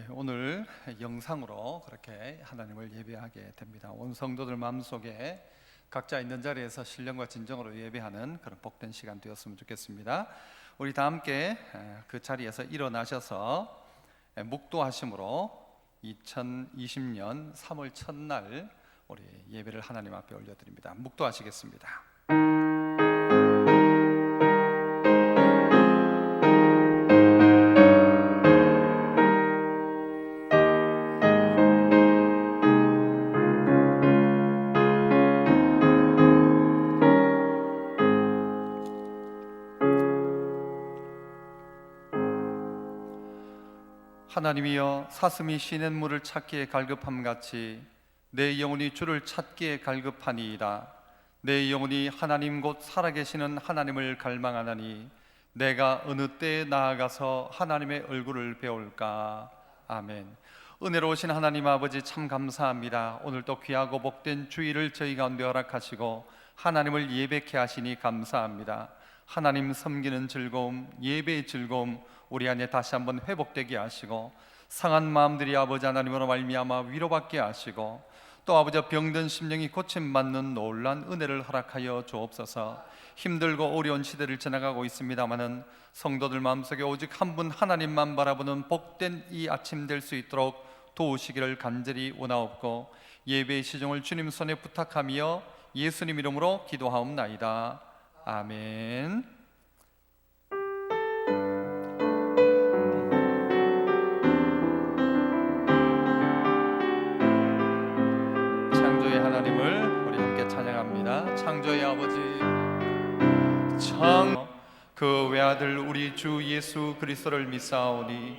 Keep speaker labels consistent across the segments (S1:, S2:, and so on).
S1: 오늘 영상으로 그렇게 하나님을 예배하게 됩니다. 온 성도들 마음속에 각자 있는 자리에서 신령과 진정으로 예배하는 그런 복된 시간 되었으면 좋겠습니다. 우리 다 함께 그 자리에서 일어나셔서 묵도하심으로 2020년 3월 첫날 우리 예배를 하나님 앞에 올려드립니다. 묵도하시겠습니다. 하나님이여, 사슴이 시냇물을 찾기에 갈급함같이 내 영혼이 주를 찾기에 갈급하니이다. 내 영혼이 하나님 곧 살아계시는 하나님을 갈망하나니 내가 어느 때에 나아가서 하나님의 얼굴을 배울까. 아멘. 은혜로우신 하나님 아버지, 참 감사합니다. 오늘도 귀하고 복된 주일을 저희 가운데 허락하시고 하나님을 예배케 하시니 감사합니다. 하나님 섬기는 즐거움, 예배의 즐거움 우리 안에 다시 한번 회복되게 하시고, 상한 마음들이 아버지 하나님으로 말미암아 위로받게 하시고, 또 아버지 병든 심령이 고침받는 놀란 은혜를 허락하여 주옵소서. 힘들고 어려운 시대를 지나가고 있습니다마는 성도들 마음속에 오직 한 분 하나님만 바라보는 복된 이 아침 될 수 있도록 도우시기를 간절히 원하옵고, 예배의 시종을 주님 손에 부탁하며 예수님 이름으로 기도하옵나이다. 아멘. 창조의 하나님을 우리 함께 찬양합니다. 창조의 아버지, 그 외아들 우리 주 예수 그리스도를 믿사오니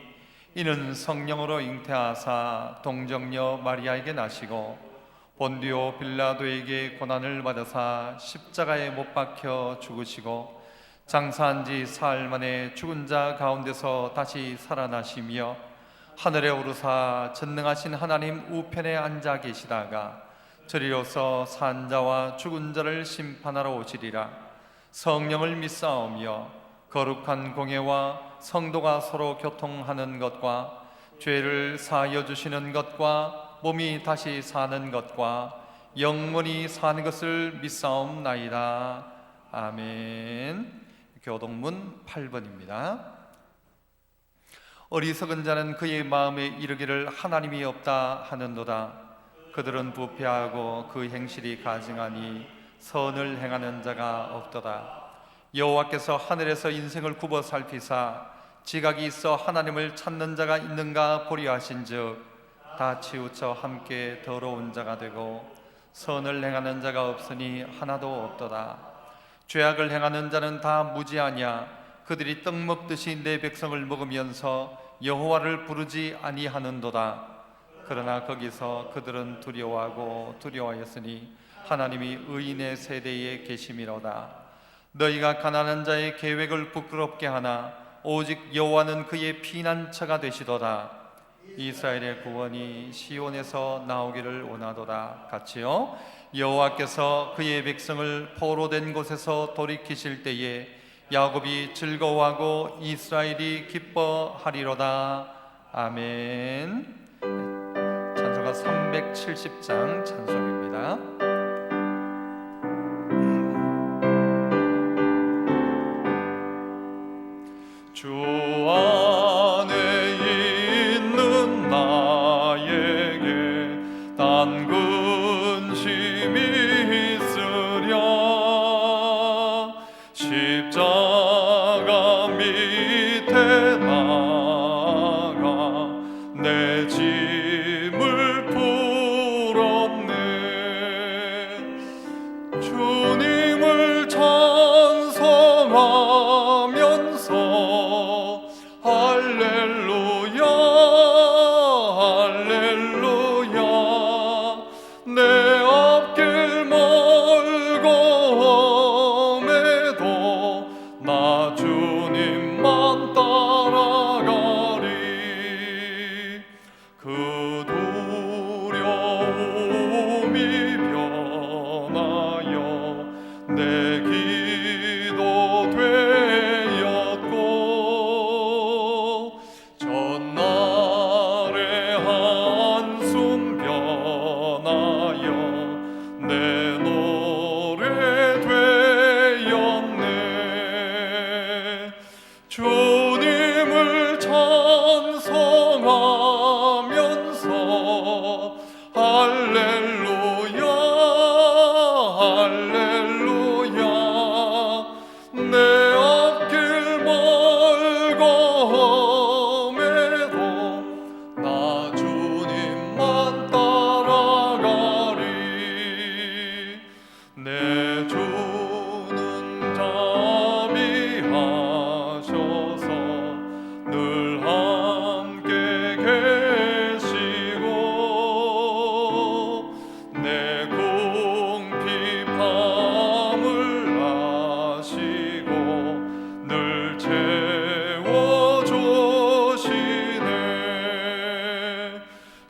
S1: 이는 성령으로 잉태하사 동정녀 마리아에게 나시고 본디오 빌라도에게 고난을 받으사 십자가에 못 박혀 죽으시고 장사한 지 사흘 만에 죽은 자 가운데서 다시 살아나시며 하늘에 오르사 전능하신 하나님 우편에 앉아 계시다가 저리로서 산 자와 죽은 자를 심판하러 오시리라. 성령을 믿사오며 거룩한 공예와 성도가 서로 교통하는 것과 죄를 사하여 주시는 것과 몸이 다시 사는 것과 영원히 사는 것을 믿사옵나이다. 아멘. 교동문 8번입니다. 어리석은 자는 그의 마음에 이르기를 하나님이 없다 하는도다. 그들은 부패하고 그 행실이 가증하니 선을 행하는 자가 없도다. 여호와께서 하늘에서 인생을 굽어 살피사 지각이 있어 하나님을 찾는 자가 있는가 보려 하신즉 다 치우쳐 함께 더러운 자가 되고 선을 행하는 자가 없으니 하나도 없도다. 죄악을 행하는 자는 다 무지하냐. 그들이 떡 먹듯이 내 백성을 먹으면서 여호와를 부르지 아니하는도다. 그러나 거기서 그들은 두려워하였으니 하나님이 의인의 세대에 계심이로다. 너희가 가난한 자의 계획을 부끄럽게 하나 오직 여호와는 그의 피난처가 되시도다. 이스라엘의 구원이 시온에서 나오기를 원하도다. 같이요. 여호와께서 그의 백성을 포로된 곳에서 돌이키실 때에 야곱이 즐거워하고 이스라엘이 기뻐하리로다. 아멘. 찬송가 370장 찬송입니다. 주 안에 있는 나에게 단 근심이 있으랴. 십자가 밑에 나가 내 짐을 풀었네. 주님을 찬송하면서 할렐루야 할렐루야. 내 앞길 멀고 험해도 나 주님만 따라가리. 그 두려움이 변하여 내 기도 되었고 전날에 주는 자비하셔서 늘 함께 계시고 내 궁핍함을 아시고 늘 채워주시네.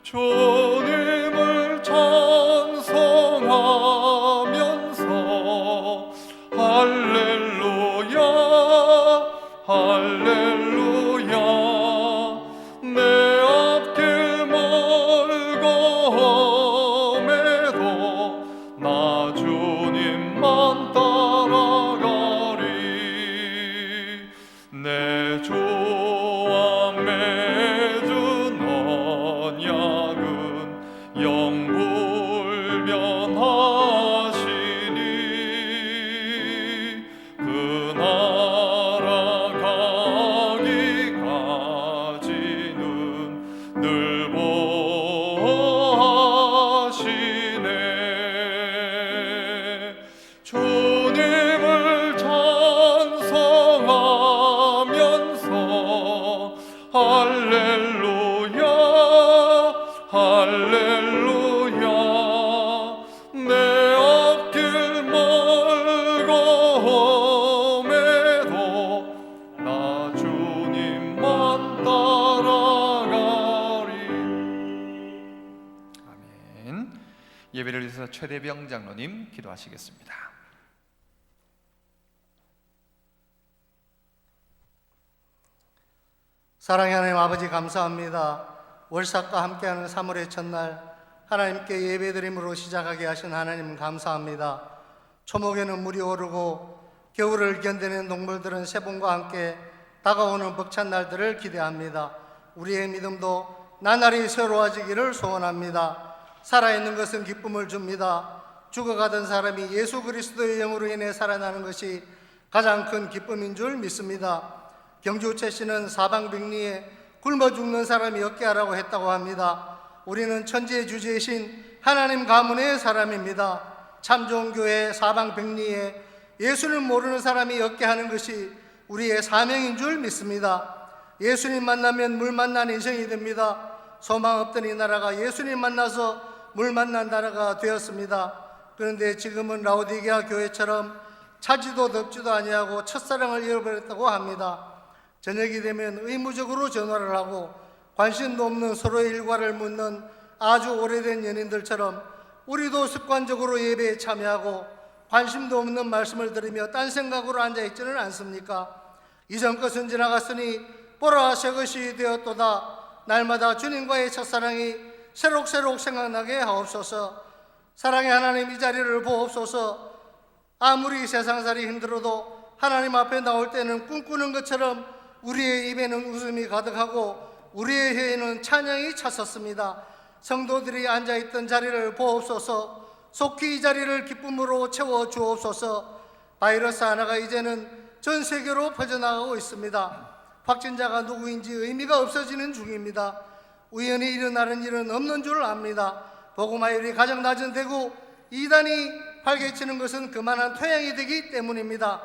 S1: 주님을 찬송하면서 할렐루야 할렐루야. 내 앞길 멀고매도 나 주님만 따라가리. 내 주와 맺은 언약은 영불변하시니 그 나라 가기까지는 늘 보호하시네. 주님을 찬송하면서 할렐루야 할렐루야. 내 앞길 멀고매도 나 주님만 따라가리. 아멘. 예배를 위해서 최대병 장로님 기도하시겠습니다.
S2: 사랑의 하나님 아버지, 감사합니다. 월삭과 함께하는 3월의 첫날 하나님께 예배드림으로 시작하게 하신 하나님 감사합니다. 초목에는 물이 오르고 겨울을 견디는 동물들은 새봄과 함께 다가오는 벅찬 날들을 기대합니다. 우리의 믿음도 나날이 새로워지기를 소원합니다. 살아있는 것은 기쁨을 줍니다. 죽어가던 사람이 예수 그리스도의 영으로 인해 살아나는 것이 가장 큰 기쁨인 줄 믿습니다. 경주 최씨는 사방백리에 굶어 죽는 사람이 없게 하라고 했다고 합니다. 우리는 천지의 주제이신 하나님 가문의 사람입니다. 참 좋은 교회 사방백리에 예수를 모르는 사람이 없게 하는 것이 우리의 사명인 줄 믿습니다. 예수님 만나면 물 만난 인생이 됩니다. 소망 없던 이 나라가 예수님 만나서 물 만난 나라가 되었습니다. 그런데 지금은 라오디게아 교회처럼 차지도 덥지도 아니하고 첫사랑을 잃어버렸다고 합니다. 저녁이 되면 의무적으로 전화를 하고 관심도 없는 서로의 일과를 묻는 아주 오래된 연인들처럼 우리도 습관적으로 예배에 참여하고 관심도 없는 말씀을 들으며 딴 생각으로 앉아있지는 않습니까? 이전 것은 지나갔으니 보라 새 것이 되었도다. 날마다 주님과의 첫사랑이 새록새록 생각나게 하옵소서. 사랑의 하나님, 이 자리를 보옵소서. 아무리 세상살이 힘들어도 하나님 앞에 나올 때는 꿈꾸는 것처럼 우리의 입에는 웃음이 가득하고 우리의 혀에는 찬양이 찼었습니다. 성도들이 앉아있던 자리를 보옵소서. 속히 이 자리를 기쁨으로 채워주옵소서. 바이러스 하나가 이제는 전 세계로 퍼져나가고 있습니다. 확진자가 누구인지 의미가 없어지는 중입니다. 우연히 일어나는 일은 없는 줄 압니다. 복음화율이 가장 낮은 대구 이단이 활개치는 것은 그만한 토양이 되기 때문입니다.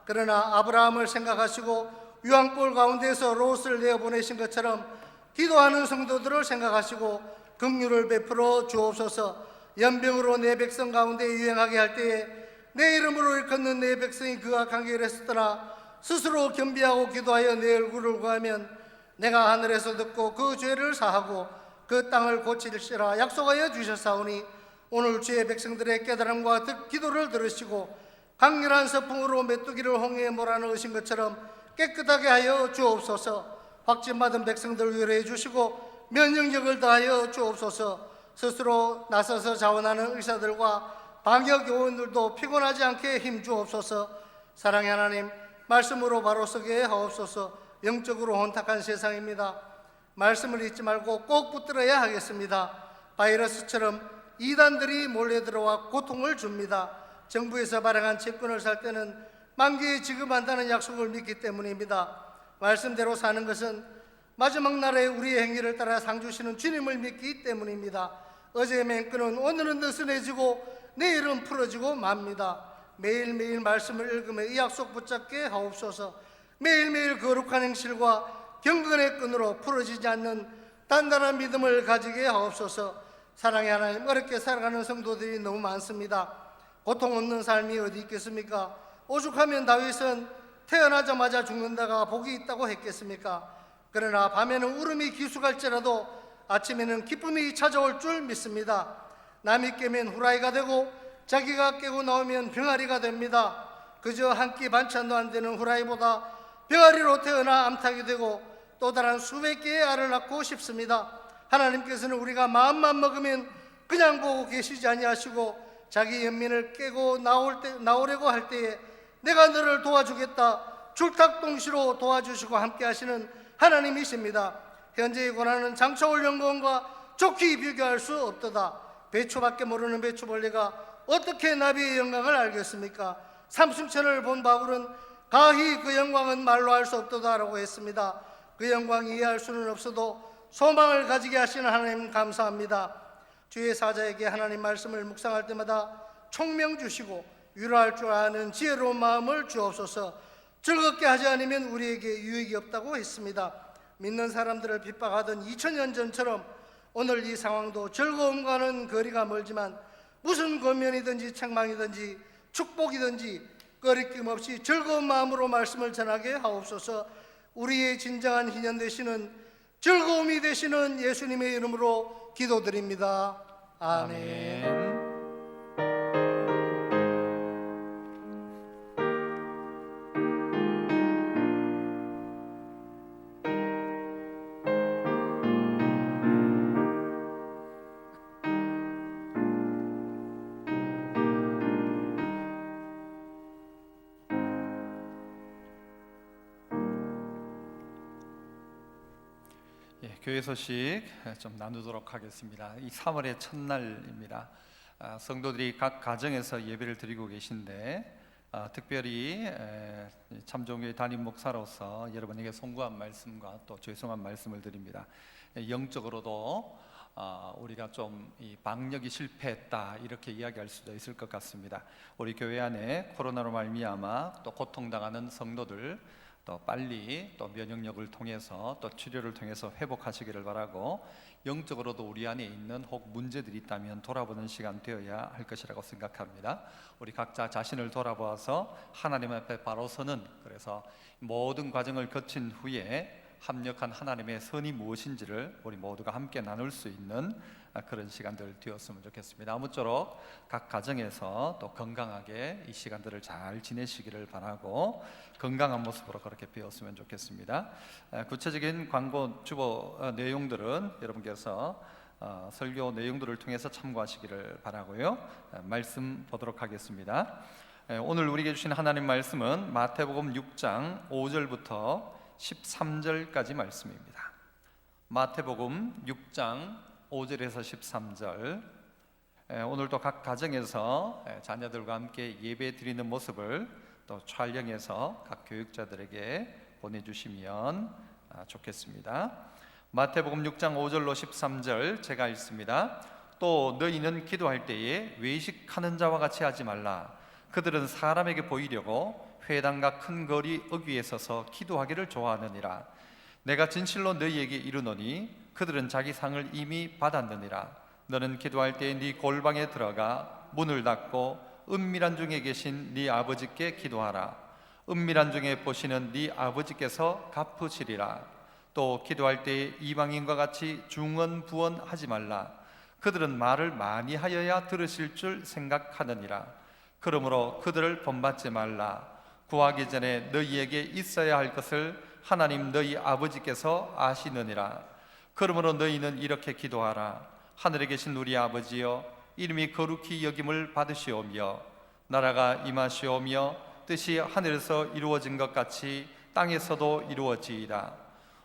S2: 그러나 아브라함을 생각하시고 유황불 가운데서 롯을 내어보내신 것처럼 기도하는 성도들을 생각하시고 긍휼을 베풀어 주옵소서. 연병으로 내 백성 가운데 유행하게 할 때에 내 이름으로 일컫는 내 백성이 그와 간결했었더라. 스스로 겸비하고 기도하여 내 얼굴을 구하면 내가 하늘에서 듣고 그 죄를 사하고 그 땅을 고칠시라 약속하여 주셨사오니 오늘 주의 백성들의 깨달음과 기도를 들으시고 강렬한 서풍으로 메뚜기를 홍해에 몰아넣으신 것처럼 깨끗하게 하여 주옵소서. 확진받은 백성들 위로해 주시고 면역력을 다하여 주옵소서. 스스로 나서서 자원하는 의사들과 방역요원들도 피곤하지 않게 힘주옵소서. 사랑의 하나님, 말씀으로 바로 서게 하옵소서. 영적으로 혼탁한 세상입니다. 말씀을 잊지 말고 꼭 붙들어야 하겠습니다. 바이러스처럼 이단들이 몰려 들어와 고통을 줍니다. 정부에서 발행한 채권을 살 때는 만기에 지급한다는 약속을 믿기 때문입니다. 말씀대로 사는 것은 마지막 날에 우리의 행위를 따라 상 주시는 주님을 믿기 때문입니다. 어제의 맹끈은 오늘은 느슨해지고 내일은 풀어지고 맙니다. 매일매일 말씀을 읽으며 이 약속 붙잡게 하옵소서. 매일매일 거룩한 행실과 경건의 끈으로 풀어지지 않는 단단한 믿음을 가지게 하옵소서. 사랑의 하나님, 어렵게 살아가는 성도들이 너무 많습니다. 고통 없는 삶이 어디 있겠습니까? 오죽하면 다윗은 태어나자마자 죽는다가 복이 있다고 했겠습니까? 그러나 밤에는 울음이 기수갈지라도 아침에는 기쁨이 찾아올 줄 믿습니다. 남이 깨면 후라이가 되고 자기가 깨고 나오면 병아리가 됩니다. 그저 한 끼 반찬도 안 되는 후라이보다 병아리로 태어나 암탉이 되고 또 다른 수백 개의 알을 낳고 싶습니다. 하나님께서는 우리가 마음만 먹으면 그냥 보고 계시지 아니하시고 자기 연민을 깨고 나오려고 할 때에 내가 너를 도와주겠다 줄탁동시로 도와주시고 함께 하시는 하나님이십니다. 현재의 고난은 장차올 영광과 좋게 비교할 수 없도다. 배추밖에 모르는 배추벌레가 어떻게 나비의 영광을 알겠습니까? 삼순천을 본 바울은 가히 그 영광은 말로 할 수 없도다라고 했습니다. 그 영광 이해할 수는 없어도 소망을 가지게 하시는 하나님 감사합니다. 주의 사자에게 하나님 말씀을 묵상할 때마다 총명 주시고 위로할 줄 아는 지혜로운 마음을 주옵소서. 즐겁게 하지 않으면 우리에게 유익이 없다고 했습니다. 믿는 사람들을 핍박하던 2000년 전처럼 오늘 이 상황도 즐거움과는 거리가 멀지만 무슨 권면이든지 책망이든지 축복이든지 꺼리낌 없이 즐거운 마음으로 말씀을 전하게 하옵소서. 우리의 진정한 희년 되시는 즐거움이 되시는 예수님의 이름으로 기도드립니다. 아멘.
S1: 교회 소식 좀 나누도록 하겠습니다. 이 3월의 첫날입니다. 성도들이 각 가정에서 예배를 드리고 계신데 특별히 참종교회 담임 목사로서 여러분에게 송구한 말씀과 또 죄송한 말씀을 드립니다. 영적으로도 우리가 좀 이 방역이 실패했다 이렇게 이야기할 수도 있을 것 같습니다. 우리 교회 안에 코로나로 말미암아 또 고통당하는 성도들 또 빨리 또 면역력을 통해서 또 치료를 통해서 회복하시기를 바라고, 영적으로도 우리 안에 있는 혹 문제들이 있다면 돌아보는 시간 되어야 할 것이라고 생각합니다. 우리 각자 자신을 돌아보아서 하나님 앞에 바로 서는, 그래서 모든 과정을 거친 후에 합력한 하나님의 선이 무엇인지를 우리 모두가 함께 나눌 수 있는 그런 시간들 되었으면 좋겠습니다. 아무쪼록 각 가정에서 또 건강하게 이 시간들을 잘 지내시기를 바라고 건강한 모습으로 그렇게 배웠으면 좋겠습니다. 구체적인 광고 주보 내용들은 여러분께서 설교 내용들을 통해서 참고하시기를 바라고요. 말씀 보도록 하겠습니다. 오늘 우리에게 주신 하나님 말씀은 마태복음 6장 5절부터 13절까지 말씀입니다. 마태복음 6장 5절에서 13절. 오늘도 각 가정에서 자녀들과 함께 예배 드리는 모습을 또 촬영해서 각 교육자들에게 보내주시면 좋겠습니다. 마태복음 6장 5절로 13절 제가 읽습니다. 또 너희는 기도할 때에 외식하는 자와 같이 하지 말라. 그들은 사람에게 보이려고 회당과 큰 거리 어귀에 서서 기도하기를 좋아하느니라. 내가 진실로 너희에게 이르노니 그들은 자기 상을 이미 받았느니라. 너는 기도할 때에 네 골방에 들어가 문을 닫고 은밀한 중에 계신 네 아버지께 기도하라. 은밀한 중에 보시는 네 아버지께서 갚으시리라. 또 기도할 때에 이방인과 같이 중언부언하지 말라. 그들은 말을 많이 하여야 들으실 줄 생각하느니라. 그러므로 그들을 본받지 말라. 구하기 전에 너희에게 있어야 할 것을 하나님 너희 아버지께서 아시느니라. 그러므로 너희는 이렇게 기도하라. 하늘에 계신 우리 아버지여, 이름이 거룩히 여김을 받으시오며 나라가 임하시오며 뜻이 하늘에서 이루어진 것 같이 땅에서도 이루어지이다.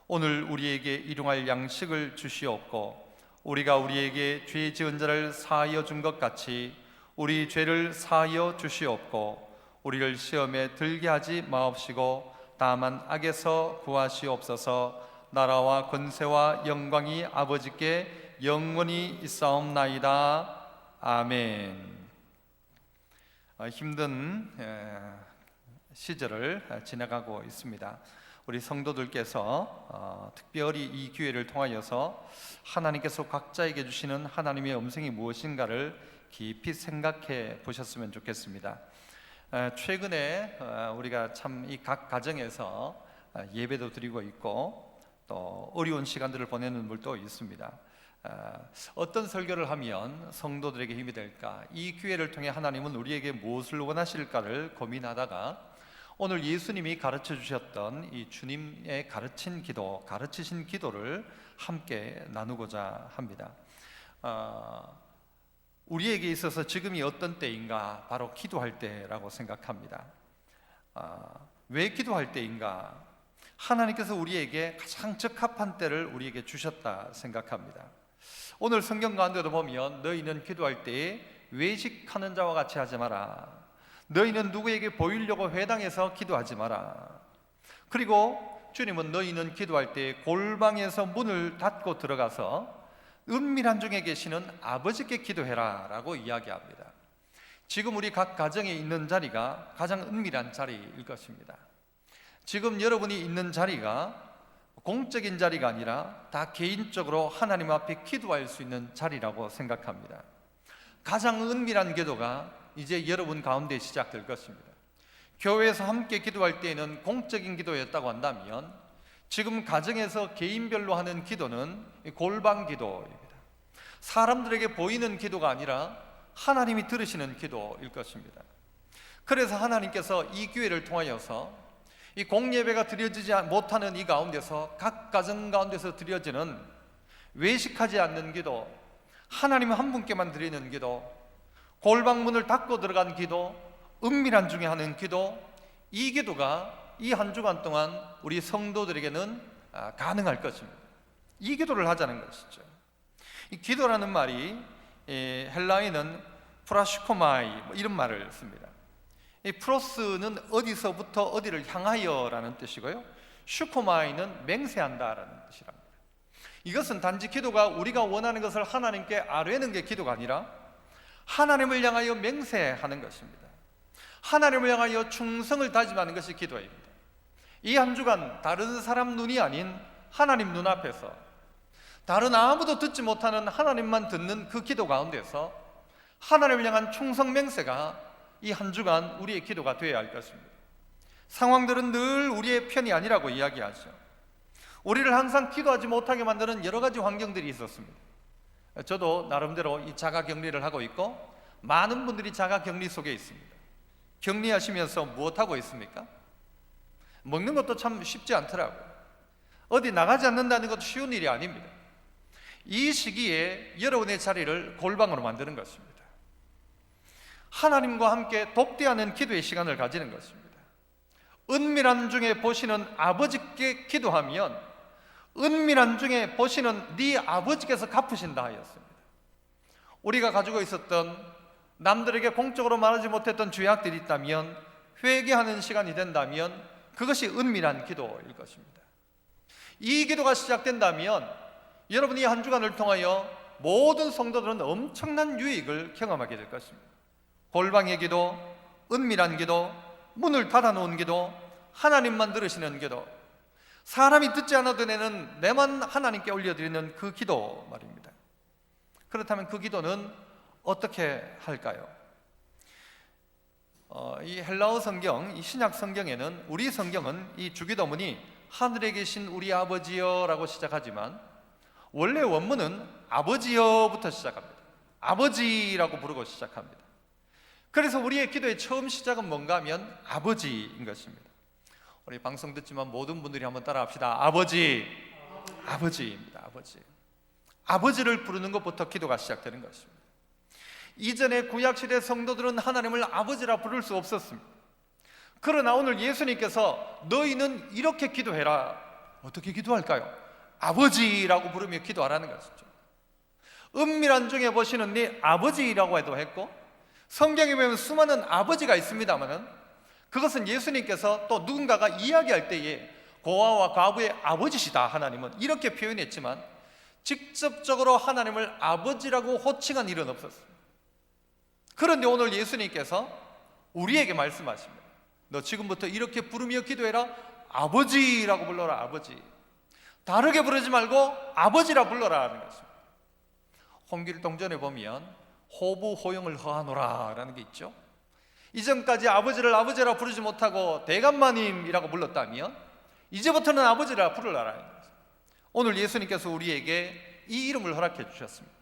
S1: 오늘 우리에게 일용할 양식을 주시옵고 우리가 우리에게 죄 지은 자를 사하여 준 것 같이 우리 죄를 사하여 주시옵고 우리를 시험에 들게 하지 마옵시고 다만 악에서 구하시옵소서. 나라와 권세와 영광이 아버지께 영원히 있사옵나이다. 아멘. 힘든 시절을 지나가고 있습니다. 우리 성도들께서 특별히 이 기회를 통하여서 하나님께서 각자에게 주시는 하나님의 음성이 무엇인가를 깊이 생각해 보셨으면 좋겠습니다. 최근에 우리가 참 이 각 가정에서 예배도 드리고 있고 또 어려운 시간들을 보내는 분들도 있습니다. 어떤 설교를 하면 성도들에게 힘이 될까? 이 기회를 통해 하나님은 우리에게 무엇을 원하실까를 고민하다가 오늘 예수님이 가르쳐 주셨던 이 주님의 가르치신 기도를 함께 나누고자 합니다. 우리에게 있어서 지금이 어떤 때인가? 바로 기도할 때라고 생각합니다. 왜 기도할 때인가? 하나님께서 우리에게 가장 적합한 때를 우리에게 주셨다 생각합니다. 오늘 성경 가운데도 보면 너희는 기도할 때에 외식하는 자와 같이 하지 마라. 너희는 누구에게 보이려고 회당에서 기도하지 마라. 그리고 주님은 너희는 기도할 때 골방에서 문을 닫고 들어가서 은밀한 중에 계시는 아버지께 기도해라 라고 이야기합니다. 지금 우리 각 가정에 있는 자리가 가장 은밀한 자리일 것입니다. 지금 여러분이 있는 자리가 공적인 자리가 아니라 다 개인적으로 하나님 앞에 기도할 수 있는 자리라고 생각합니다. 가장 은밀한 기도가 이제 여러분 가운데 시작될 것입니다. 교회에서 함께 기도할 때에는 공적인 기도였다고 한다면 지금 가정에서 개인별로 하는 기도는 골방 기도입니다. 사람들에게 보이는 기도가 아니라 하나님이 들으시는 기도일 것입니다. 그래서 하나님께서 이 기회를 통하여서 이 공예배가 드려지지 못하는 이 가운데서 각 가정 가운데서 드려지는 외식하지 않는 기도, 하나님 한 분께만 드리는 기도, 골방문을 닫고 들어간 기도, 은밀한 중에 하는 기도, 이 기도가 이 한 주간 동안 우리 성도들에게는 가능할 것입니다. 이 기도를 하자는 것이죠. 이 기도라는 말이 헬라어에는 프라시코마이 이런 말을 씁니다. 이 프로스는 어디서부터 어디를 향하여라는 뜻이고요, 슈코마이는 맹세한다라는 뜻이랍니다. 이것은 단지 기도가 우리가 원하는 것을 하나님께 아뢰는 게 기도가 아니라 하나님을 향하여 맹세하는 것입니다. 하나님을 향하여 충성을 다짐하는 것이 기도입니다. 이 한 주간 다른 사람 눈이 아닌 하나님 눈앞에서 다른 아무도 듣지 못하는 하나님만 듣는 그 기도 가운데서 하나님을 향한 충성 맹세가 이 한 주간 우리의 기도가 되어야 할 것입니다. 상황들은 늘 우리의 편이 아니라고 이야기하죠. 우리를 항상 기도하지 못하게 만드는 여러 가지 환경들이 있었습니다. 저도 나름대로 이 자가격리를 하고 있고 많은 분들이 자가격리 속에 있습니다. 격리하시면서 무엇하고 있습니까? 먹는 것도 참 쉽지 않더라고요. 어디 나가지 않는다는 것도 쉬운 일이 아닙니다. 이 시기에 여러분의 자리를 골방으로 만드는 것입니다. 하나님과 함께 독대하는 기도의 시간을 가지는 것입니다. 은밀한 중에 보시는 아버지께 기도하면 은밀한 중에 보시는 네 아버지께서 갚으신다 하였습니다. 우리가 가지고 있었던 남들에게 공적으로 말하지 못했던 죄악들이 있다면, 회개하는 시간이 된다면 그것이 은밀한 기도일 것입니다. 이 기도가 시작된다면 여러분이 한 주간을 통하여 모든 성도들은 엄청난 유익을 경험하게 될 것입니다. 골방의 기도, 은밀한 기도, 문을 닫아놓은 기도, 하나님만 들으시는 기도, 사람이 듣지 않아도 되는 내만 하나님께 올려드리는 그 기도 말입니다. 그렇다면 그 기도는 어떻게 할까요? 이 헬라어 성경, 이 신약 성경에는, 우리 성경은 이 주기도문이 하늘에 계신 우리 아버지여라고 시작하지만 원래 원문은 아버지여부터 시작합니다. 아버지라고 부르고 시작합니다. 그래서 우리의 기도의 처음 시작은 뭔가 하면 아버지인 것입니다. 우리 방송 듣지만 모든 분들이 한번 따라 합시다. 아버지. 아버지입니다. 아버지. 아버지를 부르는 것부터 기도가 시작되는 것입니다. 이전에 구약시대 성도들은 하나님을 아버지라 부를 수 없었습니다. 그러나 오늘 예수님께서 너희는 이렇게 기도해라. 어떻게 기도할까요? 아버지라고 부르며 기도하라는 것이죠. 은밀한 중에 보시는 네 아버지라고 해도 했고, 성경에 보면 수많은 아버지가 있습니다만은 그것은 예수님께서 또 누군가가 이야기할 때에 고아와 과부의 아버지시다 하나님은 이렇게 표현했지만 직접적으로 하나님을 아버지라고 호칭한 일은 없었습니다. 그런데 오늘 예수님께서 우리에게 말씀하십니다. 너 지금부터 이렇게 부르며 기도해라. 아버지라고 불러라. 아버지. 다르게 부르지 말고 아버지라 불러라 하는 것입니다. 홍길동전에 보면 호부 호영을 허하노라 라는 게 있죠. 이전까지 아버지를 아버지라 부르지 못하고 대감마님이라고 불렀다면 이제부터는 아버지라 부르라라는 거죠. 오늘 예수님께서 우리에게 이 이름을 허락해 주셨습니다.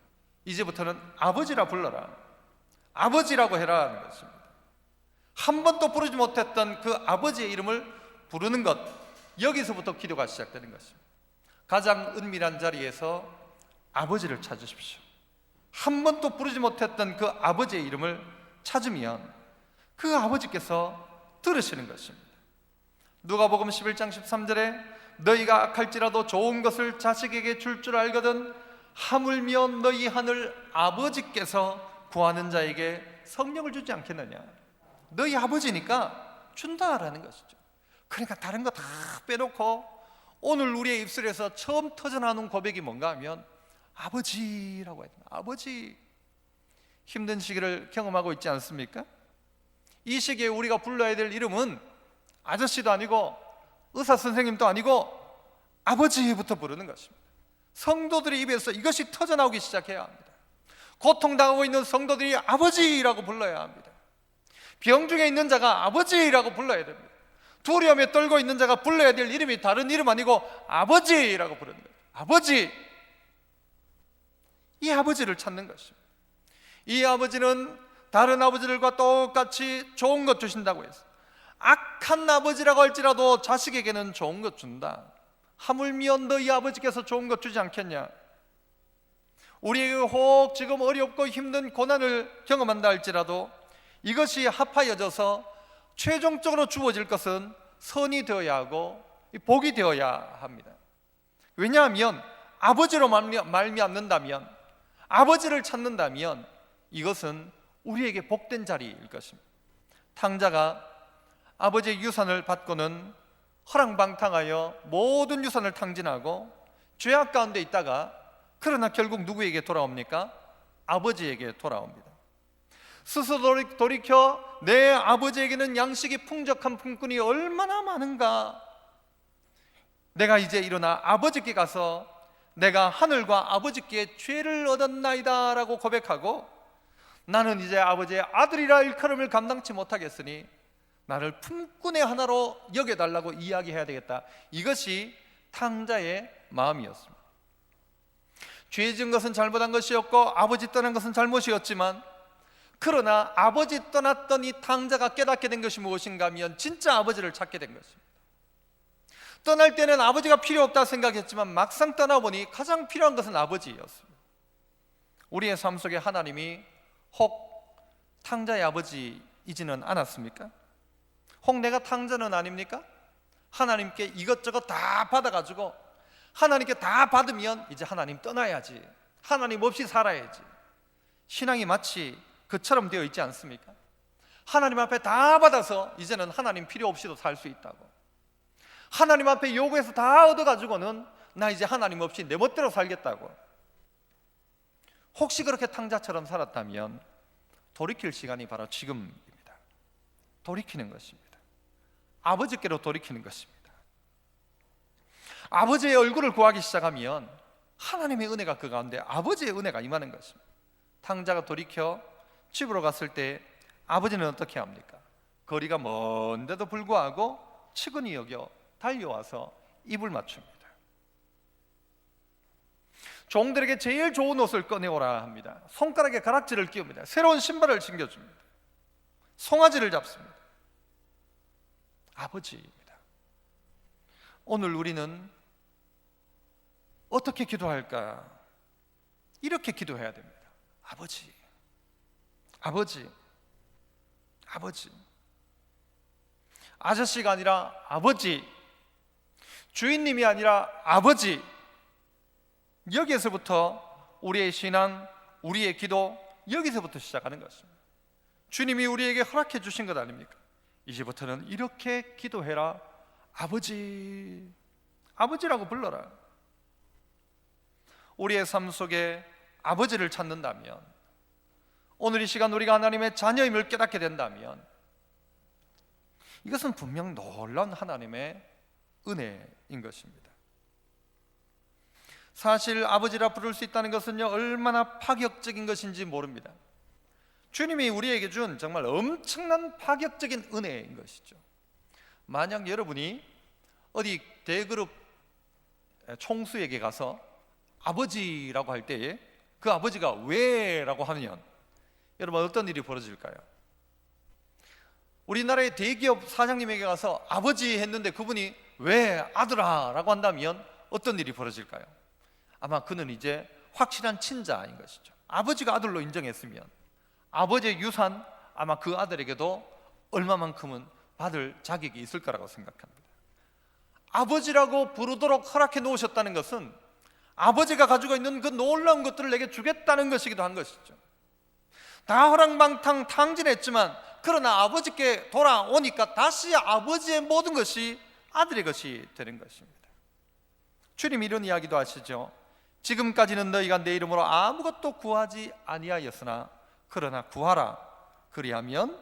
S1: 이제부터는 아버지라 불러라. 아버지라고 해라 하는 것입니다. 한 번도 부르지 못했던 그 아버지의 이름을 부르는 것, 여기서부터 기도가 시작되는 것입니다. 가장 은밀한 자리에서 아버지를 찾으십시오. 한 번도 부르지 못했던 그 아버지의 이름을 찾으면 그 아버지께서 들으시는 것입니다. 누가복음 11장 13절에 너희가 악할지라도 좋은 것을 자식에게 줄 줄 알거든 하물며 너희 하늘 아버지께서 구하는 자에게 성령을 주지 않겠느냐. 너희 아버지니까 준다라는 것이죠. 그러니까 다른 거 다 빼놓고 오늘 우리의 입술에서 처음 터져나오는 고백이 뭔가 하면 아버지라고 해야 됩니다. 아버지. 힘든 시기를 경험하고 있지 않습니까? 이 시기에 우리가 불러야 될 이름은 아저씨도 아니고 의사 선생님도 아니고 아버지부터 부르는 것입니다. 성도들의 입에서 이것이 터져나오기 시작해야 합니다. 고통당하고 있는 성도들이 아버지라고 불러야 합니다. 병 중에 있는 자가 아버지라고 불러야 됩니다. 두려움에 떨고 있는 자가 불러야 될 이름이 다른 이름 아니고 아버지라고 부르는 거예요. 아버지. 이 아버지를 찾는 것입니다. 이 아버지는 다른 아버지들과 똑같이 좋은 것 주신다고 했어요. 악한 아버지라고 할지라도 자식에게는 좋은 것 준다. 하물며 너희 아버지께서 좋은 것 주지 않겠냐. 우리에게 혹 지금 어렵고 힘든 고난을 경험한다 할지라도 이것이 합하여져서 최종적으로 주어질 것은 선이 되어야 하고 복이 되어야 합니다. 왜냐하면 아버지로 말미암는다면, 아버지를 찾는다면 이것은 우리에게 복된 자리일 것입니다. 탕자가 아버지의 유산을 받고는 허랑방탕하여 모든 유산을 탕진하고 죄악 가운데 있다가 그러나 결국 누구에게 돌아옵니까? 아버지에게 돌아옵니다. 스스로 돌이켜 내 아버지에게는 양식이 풍족한 품꾼이 얼마나 많은가. 내가 이제 일어나 아버지께 가서 내가 하늘과 아버지께 죄를 얻었나이다 라고 고백하고 나는 이제 아버지의 아들이라 일컬음을 감당치 못하겠으니 나를 품꾼의 하나로 여겨달라고 이야기해야 되겠다. 이것이 탕자의 마음이었습니다. 죄 지은 것은 잘못한 것이었고 아버지 떠난 것은 잘못이었지만 그러나 아버지 떠났던 이 탕자가 깨닫게 된 것이 무엇인가 하면 진짜 아버지를 찾게 된 것입니다. 떠날 때는 아버지가 필요 없다 생각했지만 막상 떠나보니 가장 필요한 것은 아버지였습니다. 우리의 삶 속에 하나님이 혹 탕자의 아버지이지는 않았습니까? 혹 내가 탕자는 아닙니까? 하나님께 이것저것 다 받아가지고 하나님께 다 받으면 이제 하나님 떠나야지, 하나님 없이 살아야지. 신앙이 마치 그처럼 되어 있지 않습니까? 하나님 앞에 다 받아서 이제는 하나님 필요 없이도 살 수 있다고, 하나님 앞에 요구해서 다 얻어가지고는 나 이제 하나님 없이 내 멋대로 살겠다고. 혹시 그렇게 탕자처럼 살았다면 돌이킬 시간이 바로 지금입니다. 돌이키는 것입니다. 아버지께로 돌이키는 것입니다. 아버지의 얼굴을 구하기 시작하면 하나님의 은혜가 그 가운데 아버지의 은혜가 임하는 것입니다. 탕자가 돌이켜 집으로 갔을 때 아버지는 어떻게 합니까? 거리가 먼데도 불구하고 측은히 여겨 달려와서 입을 맞춥니다. 종들에게 제일 좋은 옷을 꺼내오라 합니다. 손가락에 가락지를 끼웁니다. 새로운 신발을 신겨줍니다. 송아지를 잡습니다. 아버지입니다. 오늘 우리는 어떻게 기도할까? 이렇게 기도해야 됩니다. 아버지, 아버지, 아버지. 아저씨가 아니라 아버지, 주인님이 아니라 아버지. 여기에서부터 우리의 신앙, 우리의 기도, 여기서부터 시작하는 것입니다. 주님이 우리에게 허락해 주신 것 아닙니까? 이제부터는 이렇게 기도해라. 아버지, 아버지라고 불러라. 우리의 삶 속에 아버지를 찾는다면, 오늘 이 시간 우리가 하나님의 자녀임을 깨닫게 된다면 이것은 분명 놀라운 하나님의 은혜인 것입니다. 사실 아버지라 부를 수 있다는 것은요, 얼마나 파격적인 것인지 모릅니다. 주님이 우리에게 준 정말 엄청난 파격적인 은혜인 것이죠. 만약 여러분이 어디 대그룹 총수에게 가서 아버지라고 할 때에 그 아버지가 왜라고 하면 여러분 어떤 일이 벌어질까요? 우리나라의 대기업 사장님에게 가서 아버지 했는데 그분이 왜 아들아 라고 한다면 어떤 일이 벌어질까요? 아마 그는 이제 확실한 친자인 것이죠. 아버지가 아들로 인정했으면 아버지의 유산 아마 그 아들에게도 얼마만큼은 받을 자격이 있을 거라고 생각합니다. 아버지라고 부르도록 허락해 놓으셨다는 것은 아버지가 가지고 있는 그 놀라운 것들을 내게 주겠다는 것이기도 한 것이죠. 다 허랑방탕 탕진했지만 그러나 아버지께 돌아오니까 다시 아버지의 모든 것이 아들의 것이 되는 것입니다. 주님 이런 이야기도 하시죠. 지금까지는 너희가 내 이름으로 아무것도 구하지 아니하였으나 그러나 구하라 그리하면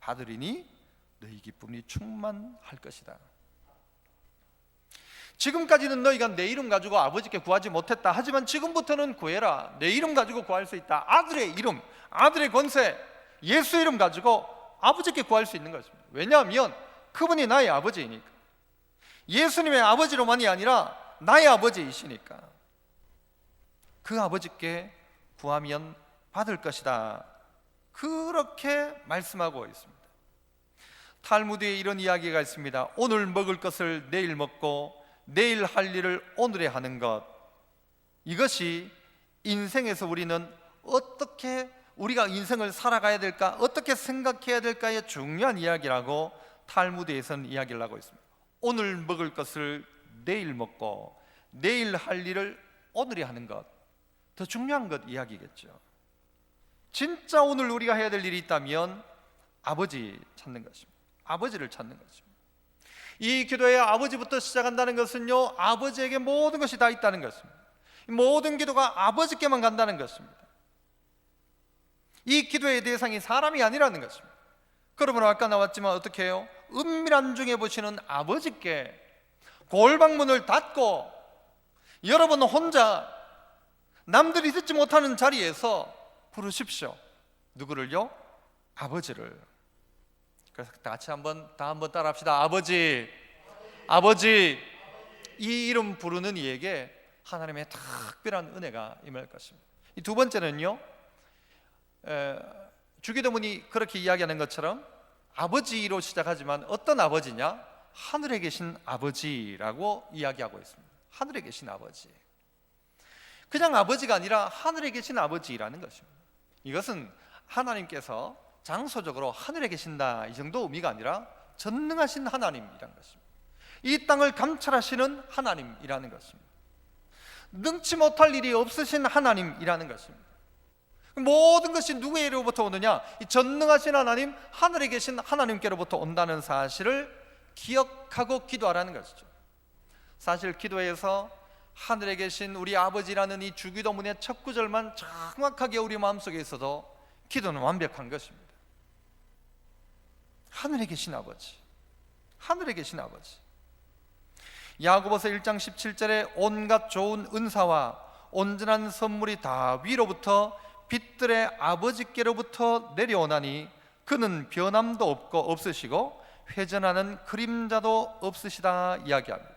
S1: 받으리니 너희 기쁨이 충만할 것이다. 지금까지는 너희가 내 이름 가지고 아버지께 구하지 못했다. 하지만 지금부터는 구해라. 내 이름 가지고 구할 수 있다. 아들의 이름, 아들의 권세, 예수 이름 가지고 아버지께 구할 수 있는 것입니다. 왜냐하면 그분이 나의 아버지이니까. 예수님의 아버지로만이 아니라 나의 아버지이시니까. 그 아버지께 구하면 받을 것이다. 그렇게 말씀하고 있습니다. 탈무드에 이런 이야기가 있습니다. 오늘 먹을 것을 내일 먹고 내일 할 일을 오늘에 하는 것, 이것이 인생에서 우리는 어떻게 우리가 인생을 살아가야 될까, 어떻게 생각해야 될까의 중요한 이야기라고 탈무드에서는 이야기를 하고 있습니다. 오늘 먹을 것을 내일 먹고 내일 할 일을 오늘에 하는 것, 더 중요한 것 이야기겠죠. 진짜 오늘 우리가 해야 될 일이 있다면 아버지 찾는 것입니다. 아버지를 찾는 것입니다. 이 기도에 아버지부터 시작한다는 것은요, 아버지에게 모든 것이 다 있다는 것입니다. 모든 기도가 아버지께만 간다는 것입니다. 이 기도의 대상이 사람이 아니라는 것입니다. 그러므로 아까 나왔지만 어떻게 해요? 은밀한 중에 보시는 아버지께 골방문을 닫고 여러분 혼자 남들이 듣지 못하는 자리에서 부르십시오. 누구를요? 아버지를. 그래서 다 같이 다 한번 따라합시다. 아버지, 아버지. 이 이름 부르는 이에게 하나님의 특별한 은혜가 임할 것입니다. 이 두 번째는요, 주기도문이 그렇게 이야기하는 것처럼 아버지로 시작하지만 어떤 아버지냐? 하늘에 계신 아버지라고 이야기하고 있습니다. 하늘에 계신 아버지. 그냥 아버지가 아니라 하늘에 계신 아버지라는 것입니다. 이것은 하나님께서 장소적으로 하늘에 계신다 이 정도 의미가 아니라 전능하신 하나님이라는 것입니다. 이 땅을 감찰하시는 하나님이라는 것입니다. 능치 못할 일이 없으신 하나님이라는 것입니다. 모든 것이 누구에게로부터 오느냐? 이 전능하신 하나님, 하늘에 계신 하나님께로부터 온다는 사실을 기억하고 기도하라는 것이죠. 사실 기도에서 하늘에 계신 우리 아버지라는 이 주기도문의 첫 구절만 정확하게 우리 마음속에 있어도 기도는 완벽한 것입니다. 하늘에 계신 아버지, 하늘에 계신 아버지. 야고보서 1장 17절에 온갖 좋은 은사와 온전한 선물이 다 위로부터 빛들의 아버지께로부터 내려오나니 그는 변함도 없고 없으시고 회전하는 그림자도 없으시다 이야기합니다.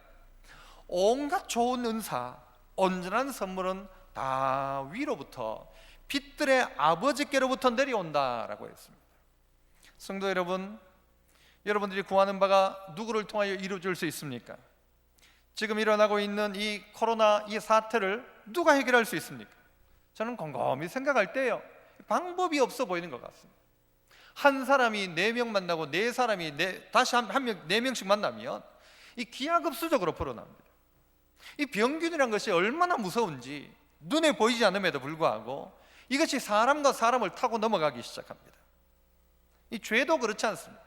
S1: 온갖 좋은 은사, 온전한 선물은 다 위로부터 빛들의 아버지께로부터 내려온다라고 했습니다. 성도 여러분, 여러분들이 구하는 바가 누구를 통하여 이루어질 수 있습니까? 지금 일어나고 있는 이 코로나 이 사태를 누가 해결할 수 있습니까? 저는 곰곰이 생각할 때요, 방법이 없어 보이는 것 같습니다. 한 사람이 4명 만나고 4사람이 다시 한 명, 4명씩 만나면 이 기하급수적으로 불어납니다. 이 병균이라는 것이 얼마나 무서운지 눈에 보이지 않음에도 불구하고 이것이 사람과 사람을 타고 넘어가기 시작합니다. 이 죄도 그렇지 않습니까?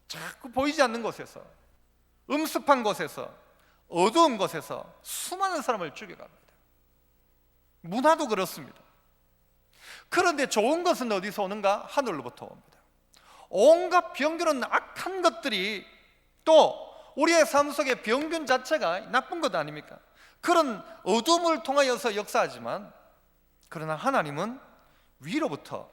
S1: 자꾸 보이지 않는 곳에서, 음습한 곳에서, 어두운 곳에서 수많은 사람을 죽여갑니다. 문화도 그렇습니다. 그런데 좋은 것은 어디서 오는가? 하늘로부터 옵니다. 온갖 병균은 악한 것들이, 또 우리의 삶 속에 병균 자체가 나쁜 것 아닙니까? 그런 어둠을 통하여서 역사하지만, 그러나 하나님은 위로부터,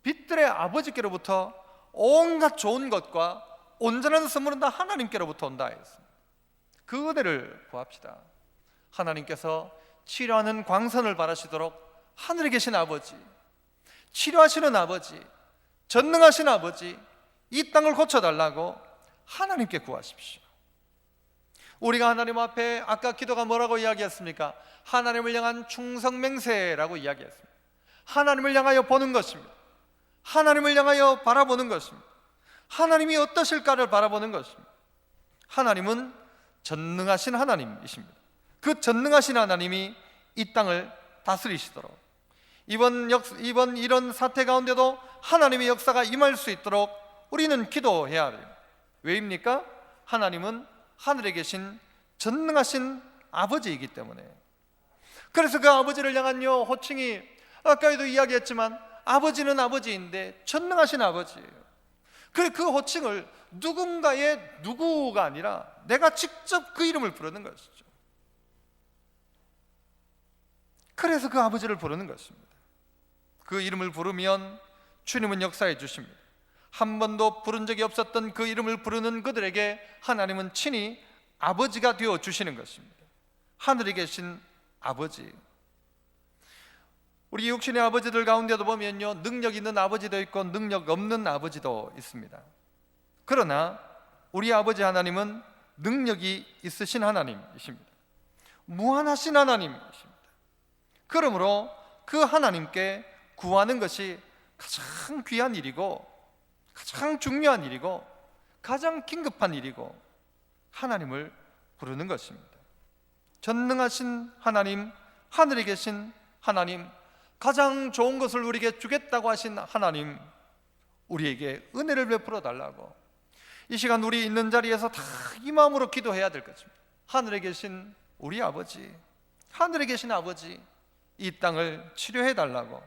S1: 빛들의 아버지께로부터 온갖 좋은 것과 온전한 선물은 다 하나님께로부터 온다 했습니다. 그 은혜를 구합시다. 하나님께서 치료하는 광선을 바라시도록 하늘에 계신 아버지, 치료하시는 아버지, 전능하신 아버지, 이 땅을 고쳐달라고 하나님께 구하십시오. 우리가 하나님 앞에 아까 기도가 뭐라고 이야기했습니까? 하나님을 향한 충성맹세라고 이야기했습니다. 하나님을 향하여 보는 것입니다. 하나님을 향하여 바라보는 것입니다. 하나님이 어떠실까를 바라보는 것입니다. 하나님은 전능하신 하나님이십니다. 그 전능하신 하나님이 이 땅을 다스리시도록, 이번 이런 사태 가운데도 하나님의 역사가 임할 수 있도록 우리는 기도해야 합니다. 왜입니까? 하나님은 하늘에 계신 전능하신 아버지이기 때문에. 그래서 그 아버지를 향한 호칭이, 아까에도 이야기했지만 아버지는 아버지인데 전능하신 아버지예요. 그 호칭을 누군가의 누구가 아니라 내가 직접 그 이름을 부르는 것이죠. 그래서 그 아버지를 부르는 것입니다. 그 이름을 부르면 주님은 역사해 주십니다. 한 번도 부른 적이 없었던 그 이름을 부르는 그들에게 하나님은 친히 아버지가 되어 주시는 것입니다. 하늘에 계신 아버지. 우리 육신의 아버지들 가운데도 보면요, 능력 있는 아버지도 있고 능력 없는 아버지도 있습니다. 그러나 우리 아버지 하나님은 능력이 있으신 하나님이십니다. 무한하신 하나님이십니다. 그러므로 그 하나님께 구하는 것이 가장 귀한 일이고, 가장 중요한 일이고, 가장 긴급한 일이고, 하나님을 부르는 것입니다. 전능하신 하나님, 하늘에 계신 하나님, 가장 좋은 것을 우리에게 주겠다고 하신 하나님, 우리에게 은혜를 베풀어 달라고 이 시간 우리 있는 자리에서 다 이 마음으로 기도해야 될 것입니다. 하늘에 계신 우리 아버지, 하늘에 계신 아버지, 이 땅을 치료해 달라고,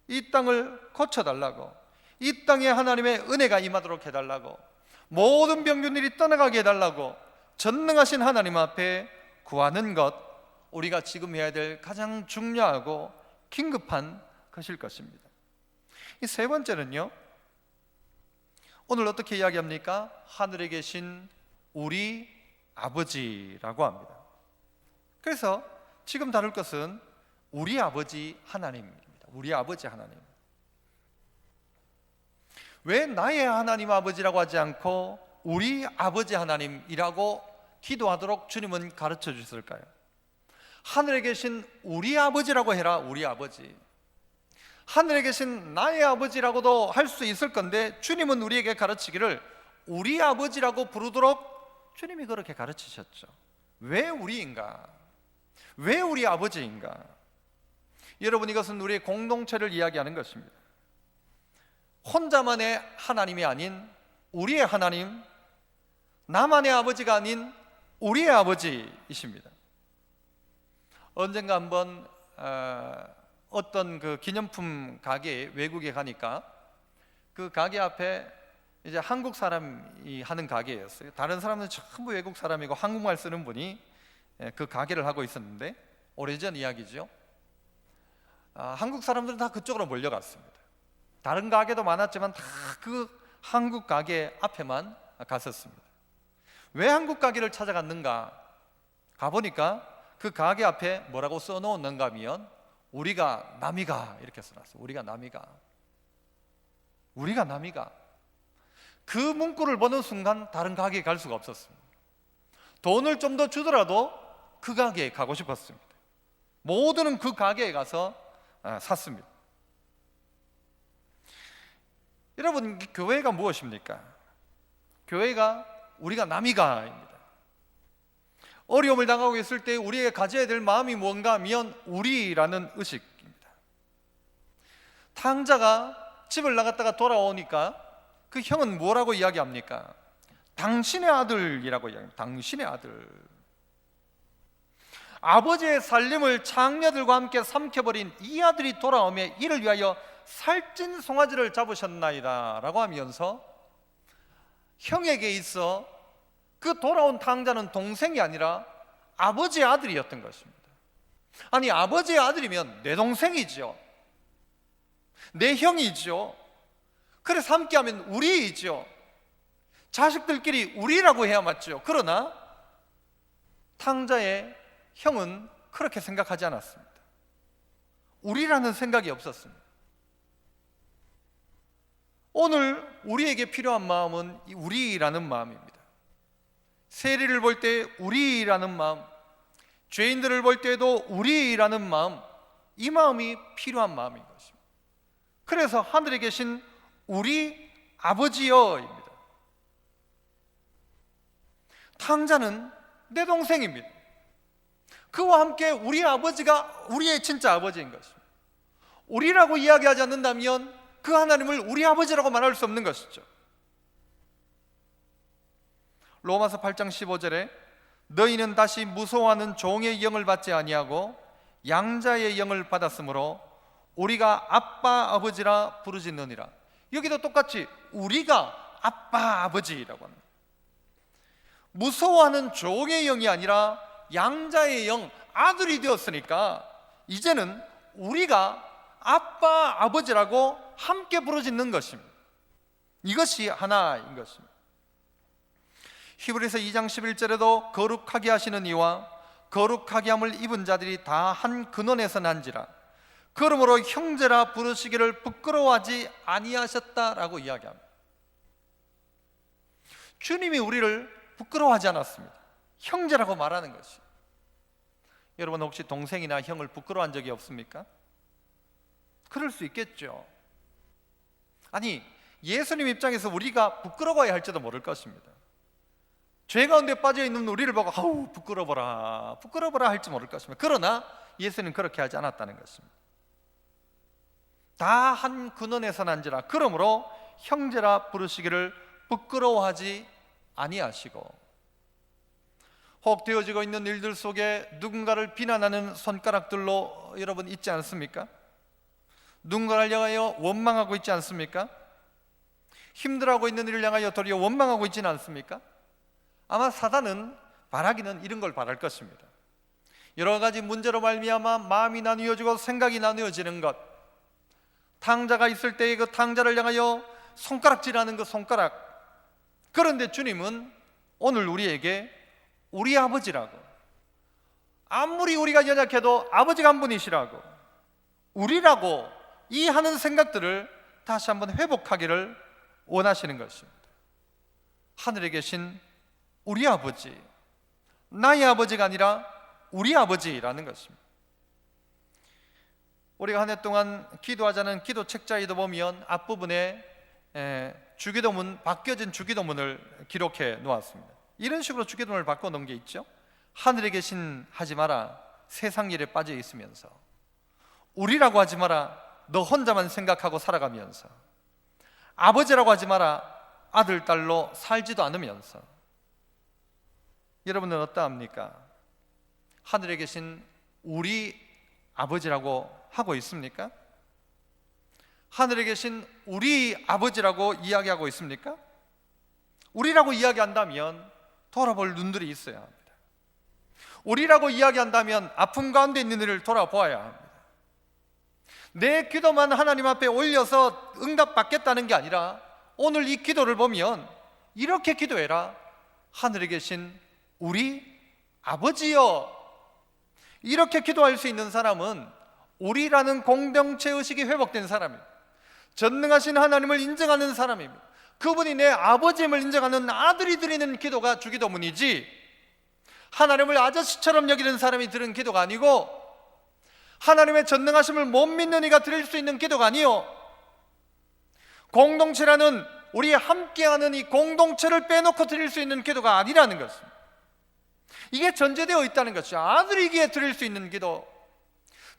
S1: 이 땅을 고쳐 달라고, 이 땅에 하나님의 은혜가 임하도록 해달라고, 모든 병균들이 떠나가게 해달라고 전능하신 하나님 앞에 구하는 것, 우리가 지금 해야 될 가장 중요하고 긴급한 것일 것입니다. 이 세 번째는요, 오늘 어떻게 이야기합니까? 하늘에 계신 우리 아버지라고 합니다. 그래서 지금 다룰 것은 우리 아버지 하나님입니다. 우리 아버지 하나님. 왜 나의 하나님 아버지라고 하지 않고 우리 아버지 하나님이라고 기도하도록 주님은 가르쳐 주셨을까요? 하늘에 계신 우리 아버지라고 해라. 우리 아버지. 하늘에 계신 나의 아버지라고도 할 수 있을 건데, 주님은 우리에게 가르치기를 우리 아버지라고 부르도록 주님이 그렇게 가르치셨죠. 왜 우리인가? 왜 우리 아버지인가? 여러분, 이것은 우리의 공동체를 이야기하는 것입니다. 혼자만의 하나님이 아닌 우리의 하나님, 나만의 아버지가 아닌 우리의 아버지이십니다. 언젠가 한번 어떤 그 기념품 가게에 외국에 가니까 그 가게 앞에 이제 한국 사람이 하는 가게였어요. 다른 사람은 전부 외국 사람이고 한국말 쓰는 분이 그 가게를 하고 있었는데, 오래전 이야기죠. 한국 사람들은 다 그쪽으로 몰려갔습니다. 다른 가게도 많았지만 다 그 한국 가게 앞에만 갔었습니다. 왜 한국 가게를 찾아갔는가? 가보니까 그 가게 앞에 뭐라고 써놓았는가 하면 우리가 남이가, 이렇게 써놨어요. 우리가 남이가. 우리가 남이가. 그 문구를 보는 순간 다른 가게에 갈 수가 없었습니다. 돈을 좀 더 주더라도 그 가게에 가고 싶었습니다. 모두는 그 가게에 가서 샀습니다. 여러분, 교회가 무엇입니까? 교회가 우리가 남이가입니다. 어려움을 당하고 있을 때 우리에게 가져야 될 마음이 뭔가 하면 우리라는 의식입니다. 탕자가 집을 나갔다가 돌아오니까 그 형은 뭐라고 이야기합니까? 당신의 아들이라고 이야기합니다. 당신의 아들. 아버지의 살림을 장녀들과 함께 삼켜버린 이 아들이 돌아오며 이를 위하여 살찐 송아지를 잡으셨나이다 라고 하면서 형에게 있어 그 돌아온 탕자는 동생이 아니라 아버지의 아들이었던 것입니다. 아니, 아버지의 아들이면 내 동생이죠, 내 형이죠. 그래서 함께하면 우리이죠. 자식들끼리 우리라고 해야 맞죠. 그러나 탕자의 형은 그렇게 생각하지 않았습니다. 우리라는 생각이 없었습니다. 오늘 우리에게 필요한 마음은 이 우리라는 마음입니다. 세리를 볼 때 우리라는 마음, 죄인들을 볼 때도 우리라는 마음, 이 마음이 필요한 마음인 것입니다. 그래서 하늘에 계신 우리 아버지여입니다. 탕자는 내 동생입니다. 그와 함께 우리 아버지가 우리의 진짜 아버지인 것입니다. 우리라고 이야기하지 않는다면 그 하나님을 우리 아버지라고 말할 수 없는 것이죠. 로마서 8장 15절에 너희는 다시 무서워하는 종의 영을 받지 아니하고 양자의 영을 받았으므로 우리가 아빠 아버지라 부르짖느니라. 여기도 똑같이 우리가 아빠 아버지라고 합니다. 무서워하는 종의 영이 아니라 양자의 영, 아들이 되었으니까 이제는 우리가 아빠 아버지라고 함께 부르짖는 것입니다. 이것이 하나인 것입니다. 히브리서 2장 11절에도 거룩하게 하시는 이와 거룩하게 함을 입은 자들이 다 한 근원에서 난지라 그러므로 형제라 부르시기를 부끄러워하지 아니하셨다라고 이야기합니다. 주님이 우리를 부끄러워하지 않았습니다. 형제라고 말하는 것이. 여러분 혹시 동생이나 형을 부끄러워한 적이 없습니까? 그럴 수 있겠죠. 아니, 예수님 입장에서 우리가 부끄러워야 할지도 모를 것입니다. 죄 가운데 빠져있는 우리를 보고 아우 부끄러워라 부끄러워라 할지 모를 것입니다. 그러나 예수님 그렇게 하지 않았다는 것입니다. 다 한 근원에서 난지라 그러므로 형제라 부르시기를 부끄러워하지 아니하시고. 혹 되어지고 있는 일들 속에 누군가를 비난하는 손가락들로 여러분 있지 않습니까? 누군가를 향하여 원망하고 있지 않습니까? 힘들어하고 있는 일을 향하여 도리어 원망하고 있지는 않습니까? 아마 사단은 바라기는 이런 걸 바랄 것입니다. 여러 가지 문제로 말미암아 마음이 나누어지고 생각이 나누어지는 것, 탕자가 있을 때의 그 탕자를 향하여 손가락질하는 그 손가락. 그런데 주님은 오늘 우리에게 우리 아버지라고, 아무리 우리가 연약해도 아버지가 한 분이시라고, 우리라고 이 하는 생각들을 다시 한번 회복하기를 원하시는 것입니다. 하늘에 계신 우리 아버지, 나의 아버지가 아니라 우리 아버지라는 것입니다. 우리가 한 해 동안 기도하자는 기도 책자에도 보면 앞부분에 주기도문, 바뀌어진 주기도문을 기록해 놓았습니다. 이런 식으로 주기도문을 바꿔놓은 게 있죠. 하늘에 계신 하지 마라, 세상 일에 빠져 있으면서. 우리라고 하지 마라, 너 혼자만 생각하고 살아가면서. 아버지라고 하지 마라, 아들, 딸로 살지도 않으면서. 여러분은 어떠합니까? 하늘에 계신 우리 아버지라고 하고 있습니까? 하늘에 계신 우리 아버지라고 이야기하고 있습니까? 우리라고 이야기한다면 돌아볼 눈들이 있어야 합니다. 우리라고 이야기한다면 아픔 가운데 있는 이를 돌아보아야 합니다. 내 기도만 하나님 앞에 올려서 응답받겠다는 게 아니라 오늘 이 기도를 보면 이렇게 기도해라. 하늘에 계신 우리 아버지여. 이렇게 기도할 수 있는 사람은 우리라는 공동체 의식이 회복된 사람입니다. 전능하신 하나님을 인정하는 사람입니다. 그분이 내 아버지임을 인정하는 아들이 드리는 기도가 주기도문이지, 하나님을 아저씨처럼 여기는 사람이 드리는 기도가 아니고, 하나님의 전능하심을 못 믿는 이가 드릴 수 있는 기도가 아니요, 공동체라는 우리 함께하는 이 공동체를 빼놓고 드릴 수 있는 기도가 아니라는 것입니다. 이게 전제되어 있다는 것이죠. 아들이기에 드릴 수 있는 기도,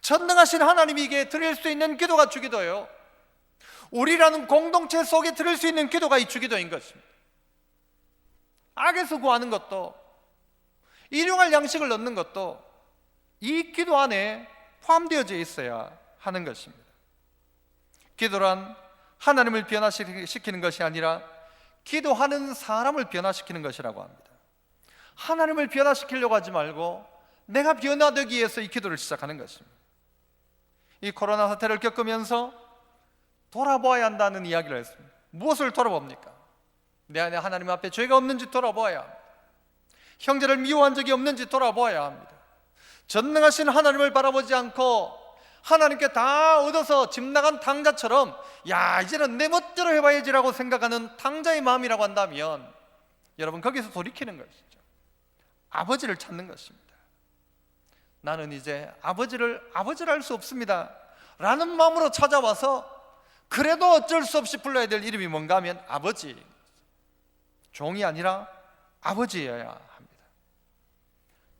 S1: 전능하신 하나님이기에 드릴 수 있는 기도가 주기도예요. 우리라는 공동체 속에 드릴 수 있는 기도가 이 주기도인 것입니다. 악에서 구하는 것도, 일용할 양식을 얻는 것도 이 기도 안에 포함되어져 있어야 하는 것입니다. 기도란 하나님을 변화시키는 것이 아니라 기도하는 사람을 변화시키는 것이라고 합니다. 하나님을 변화시키려고 하지 말고 내가 변화되기 위해서 이 기도를 시작하는 것입니다. 이 코로나 사태를 겪으면서 돌아보아야 한다는 이야기를 했습니다. 무엇을 돌아봅니까? 내 안에 하나님 앞에 죄가 없는지 돌아보아야 합니다. 형제를 미워한 적이 없는지 돌아보아야 합니다. 전능하신 하나님을 바라보지 않고 하나님께 다 얻어서 집 나간 탕자처럼 야 이제는 내 멋대로 해봐야지라고 생각하는 탕자의 마음이라고 한다면 여러분 거기서 돌이키는 것이죠. 아버지를 찾는 것입니다. 나는 이제 아버지를 할 수 없습니다 라는 마음으로 찾아와서 그래도 어쩔 수 없이 불러야 될 이름이 뭔가 하면 아버지, 종이 아니라 아버지여야 합니다.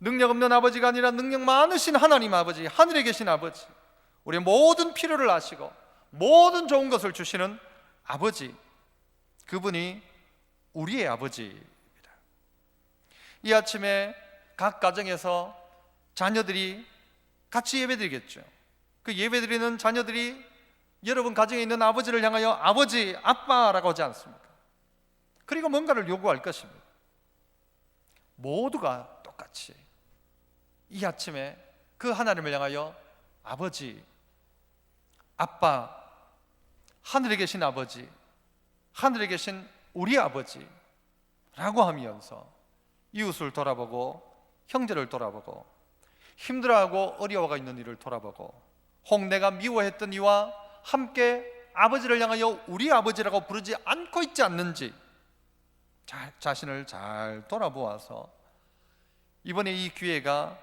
S1: 능력 없는 아버지가 아니라 능력 많으신 하나님 아버지, 하늘에 계신 아버지, 우리의 모든 필요를 아시고 모든 좋은 것을 주시는 아버지, 그분이 우리의 아버지입니다. 이 아침에 각 가정에서 자녀들이 같이 예배드리겠죠. 그 예배드리는 자녀들이 여러분 가정에 있는 아버지를 향하여 아버지, 아빠라고 하지 않습니까? 그리고 뭔가를 요구할 것입니다. 모두가 똑같이 이 아침에 그 하나님을 향하여 아버지, 아빠, 하늘에 계신 아버지, 하늘에 계신 우리 아버지 라고 하면서 이웃을 돌아보고 형제를 돌아보고 힘들어하고 어려워가 있는 이를 돌아보고 혹 내가 미워했던 이와 함께 아버지를 향하여 우리 아버지라고 부르지 않고 있지 않는지 자신을 잘 돌아보아서 이번에 이 기회가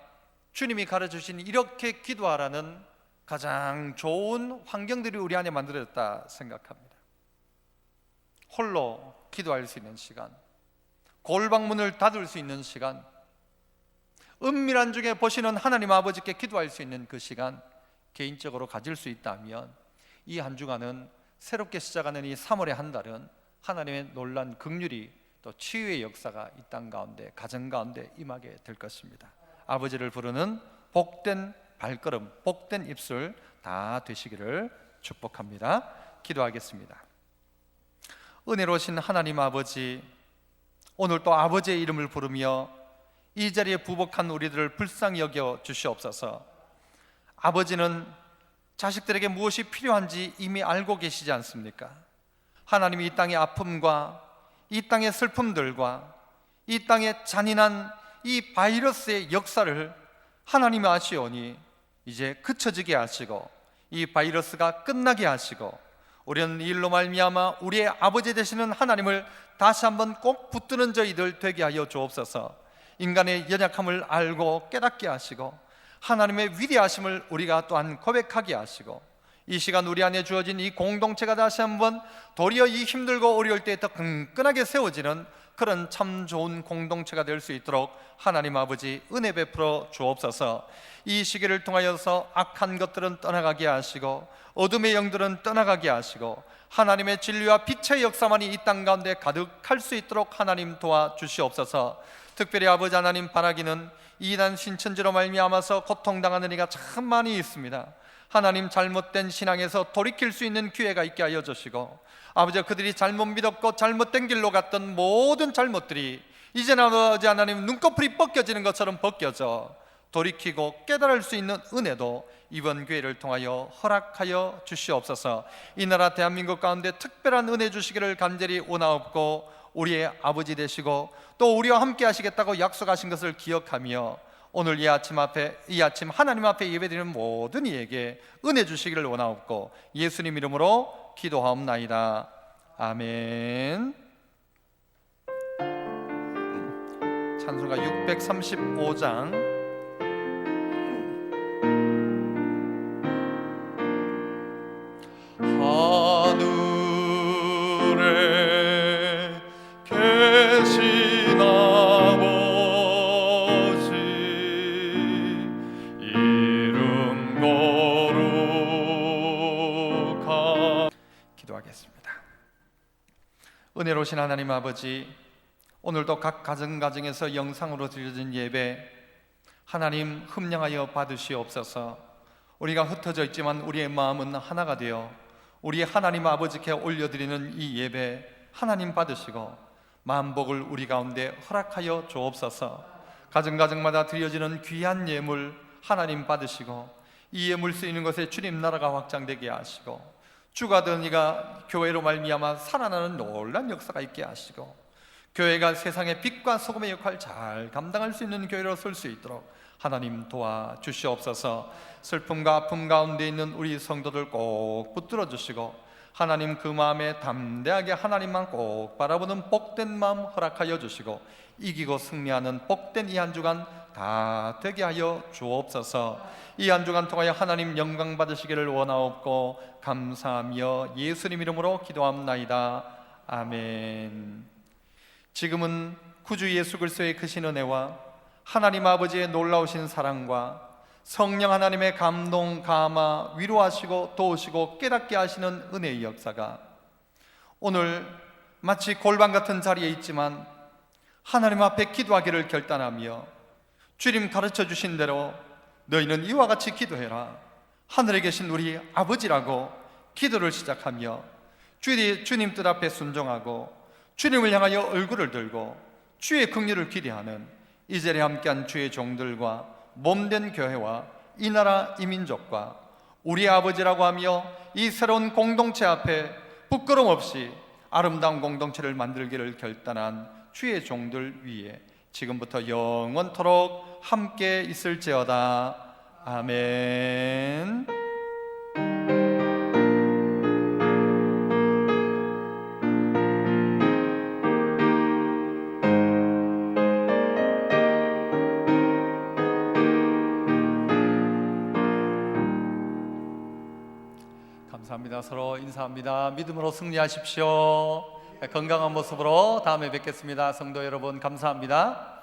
S1: 주님이 가르쳐주신 이렇게 기도하라는 가장 좋은 환경들이 우리 안에 만들어졌다 생각합니다. 홀로 기도할 수 있는 시간, 골방문을 닫을 수 있는 시간, 은밀한 중에 보시는 하나님 아버지께 기도할 수 있는 그 시간 개인적으로 가질 수 있다면 이 한 주간은 새롭게 시작하는 이 3월의 한 달은 하나님의 놀란 긍휼이 또 치유의 역사가 이 땅 가운데 가정 가운데 임하게 될 것입니다. 아버지를 부르는 복된 발걸음, 복된 입술 다 되시기를 축복합니다. 기도하겠습니다. 은혜로우신 하나님 아버지, 오늘 또 아버지의 이름을 부르며 이 자리에 부복한 우리들을 불쌍히 여겨 주시옵소서. 아버지는 자식들에게 무엇이 필요한지 이미 알고 계시지 않습니까? 하나님이 이 땅의 아픔과 이 땅의 슬픔들과 이 땅의 잔인한 이 바이러스의 역사를 하나님이 아시오니 이제 그쳐지게 하시고 이 바이러스가 끝나게 하시고 우리는 이 일로 말미암아 우리의 아버지 되시는 하나님을 다시 한번 꼭 붙드는 저희들 되게 하여 주옵소서. 인간의 연약함을 알고 깨닫게 하시고 하나님의 위대하심을 우리가 또한 고백하게 하시고 이 시간 우리 안에 주어진 이 공동체가 다시 한번 도리어 이 힘들고 어려울 때 더 끈끈하게 세워지는 그런 참 좋은 공동체가 될 수 있도록 하나님 아버지 은혜 베풀어 주옵소서. 이 시기를 통하여서 악한 것들은 떠나가게 하시고 어둠의 영들은 떠나가게 하시고 하나님의 진리와 빛의 역사만이 이 땅 가운데 가득할 수 있도록 하나님 도와주시옵소서. 특별히 아버지 하나님 바라기는 이단 신천지로 말미암아서 고통당하는 이가 참 많이 있습니다. 하나님 잘못된 신앙에서 돌이킬 수 있는 기회가 있게 하여 주시고 아버지 그들이 잘못 믿었고 잘못된 길로 갔던 모든 잘못들이 이제는 아버지 하나님 눈꺼풀이 벗겨지는 것처럼 벗겨져 돌이키고 깨달을 수 있는 은혜도 이번 기회를 통하여 허락하여 주시옵소서. 이 나라 대한민국 가운데 특별한 은혜 주시기를 간절히 원하옵고 우리의 아버지 되시고 또 우리와 함께 하시겠다고 약속하신 것을 기억하며 오늘 이 아침 하나님 앞에 예배드리는 모든 이에게 은혜 주시기를 원하옵고 예수님 이름으로 기도하옵나이다. 아멘. 찬송가 635장 하늘에 계신 아버지 이름 거룩하 기도하겠습니다. 은혜로우신 하나님 아버지, 오늘도 각 가정에서 영상으로 드려진 예배 하나님 흠량하여 받으시옵소서. 우리가 흩어져 있지만 우리의 마음은 하나가 되어 우리 하나님 아버지께 올려드리는 이 예배 하나님 받으시고 만복을 우리 가운데 허락하여 주옵소서. 가정가정마다 드려지는 귀한 예물 하나님 받으시고 이 예물 쓰이는 것에 주님 나라가 확장되게 하시고 주가 된 이가 교회로 말미암아 살아나는 놀란 역사가 있게 하시고 교회가 세상의 빛과 소금의 역할을 잘 감당할 수 있는 교회로 설 수 있도록 하나님 도와주시옵소서. 슬픔과 아픔 가운데 있는 우리 성도들 꼭 붙들어 주시고 하나님 그 마음에 담대하게 하나님만 꼭 바라보는 복된 마음 허락하여 주시고 이기고 승리하는 복된 이 한 주간 다 되게 하여 주옵소서. 이 한 주간 통하여 하나님 영광 받으시기를 원하옵고 감사하며 예수님 이름으로 기도합나이다. 아멘. 지금은 구주 예수 그리스도의 크신 은혜와 하나님 아버지의 놀라우신 사랑과 성령 하나님의 감동, 감화, 위로하시고 도우시고 깨닫게 하시는 은혜의 역사가 오늘 마치 골방 같은 자리에 있지만 하나님 앞에 기도하기를 결단하며 주님 가르쳐 주신 대로 너희는 이와 같이 기도해라, 하늘에 계신 우리 아버지라고 기도를 시작하며 주님 뜻 앞에 순종하고 주님을 향하여 얼굴을 들고 주의 긍휼을 기대하는 이 자리에 함께한 주의 종들과 몸된 교회와 이 나라 이 민족과 우리 아버지라고 하며 이 새로운 공동체 앞에 부끄럼 없이 아름다운 공동체를 만들기를 결단한 주의 종들 위에 지금부터 영원토록 함께 있을지어다. 아멘. 감사합니다. 서로 인사합니다. 믿음으로 승리하십시오. 건강한 모습으로 다음에 뵙겠습니다. 성도 여러분 감사합니다.